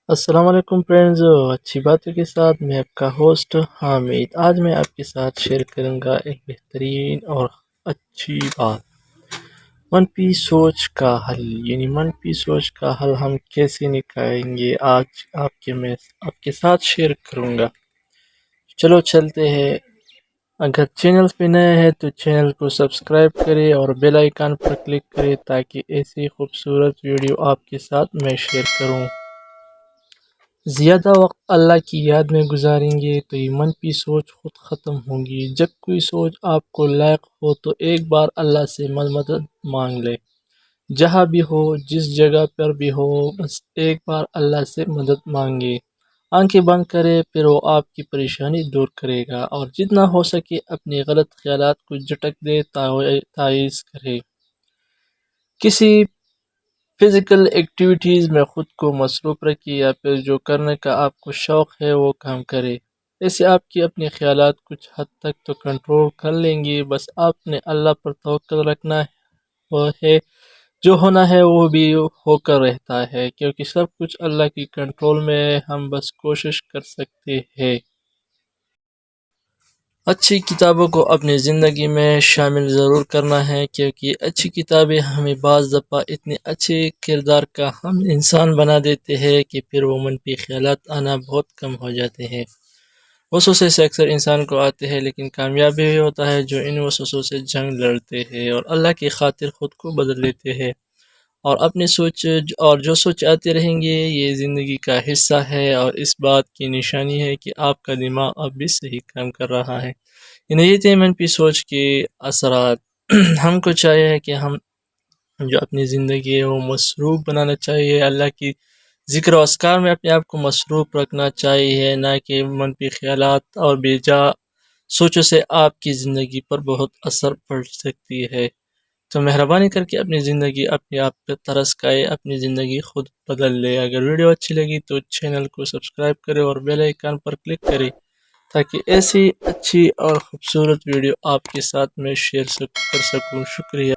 السلام علیکم فرینڈز، اچھی باتوں کے ساتھ میں آپ کا ہوسٹ حامد۔ آج میں آپ کے ساتھ شیئر کروں گا ایک بہترین اور اچھی بات، منفی سوچ کا حل۔ یعنی منفی سوچ کا حل ہم کیسے نکالیں گے، آج میں آپ کے ساتھ شیئر کروں گا۔ چلو چلتے ہیں۔ اگر چینل پہ نیا ہے تو چینل کو سبسکرائب کرے اور بیل آئیکن پر کلک کرے تاکہ ایسی خوبصورت ویڈیو آپ کے ساتھ میں شیئر کروں۔ زیادہ وقت اللہ کی یاد میں گزاریں گے تو یہ منفی سوچ خود ختم ہوگی۔ جب کوئی سوچ آپ کو لائق ہو تو ایک بار اللہ سے مدد مانگ لے۔ جہاں بھی ہو، جس جگہ پر بھی ہو، بس ایک بار اللہ سے مدد مانگے۔ آنکھیں بند کرے، پھر وہ آپ کی پریشانی دور کرے گا، اور جتنا ہو سکے اپنے غلط خیالات کو جھٹک دے، تعویذ کرے۔ کسی فزیکل ایکٹیویٹیز میں خود کو مصروف رکھیں، یا پھر جو کرنے کا آپ کو شوق ہے وہ کام کرے۔ ایسے آپ کی اپنے خیالات کچھ حد تک تو کنٹرول کر لیں گے۔ بس آپ نے اللہ پر توکل رکھنا ہے، جو ہونا ہے وہ بھی ہو کر رہتا ہے، کیونکہ سب کچھ اللہ کی کنٹرول میں ہے۔ ہم بس کوشش کر سکتے ہیں۔ اچھی کتابوں کو اپنی زندگی میں شامل ضرور کرنا ہے، کیونکہ اچھی کتابیں ہمیں بعض دفعہ اتنے اچھے کردار کا ہم انسان بنا دیتے ہیں کہ پھر وہ منفی خیالات آنا بہت کم ہو جاتے ہیں۔ وسوسے سے اکثر انسان کو آتے ہیں، لیکن کامیابی بھی ہوتا ہے جو ان وسوسوں سے جنگ لڑتے ہیں اور اللہ کی خاطر خود کو بدل لیتے ہیں۔ اور اپنی سوچ اور جو سوچ آتے رہیں گے، یہ زندگی کا حصہ ہے، اور اس بات کی نشانی ہے کہ آپ کا دماغ اب بھی صحیح کام کر رہا ہے۔ یہ تھے منفی سوچ کے اثرات۔ ہم کو چاہیے کہ ہم جو اپنی زندگی ہے وہ مصروف بنانا چاہیے، اللہ کی ذکر و اذکار میں اپنے آپ کو مصروف رکھنا چاہیے، نہ کہ منفی خیالات اور بے جا سوچوں سے آپ کی زندگی پر بہت اثر پڑ سکتی ہے۔ تو مہربانی کر کے اپنی زندگی اپنے آپ پہ ترس کھائے، اپنی زندگی خود بدل لے۔ اگر ویڈیو اچھی لگی تو چینل کو سبسکرائب کرے اور بیل آئیکن پر کلک کرے تاکہ ایسی اچھی اور خوبصورت ویڈیو آپ کے ساتھ میں شیئر کر سکوں۔ شکریہ۔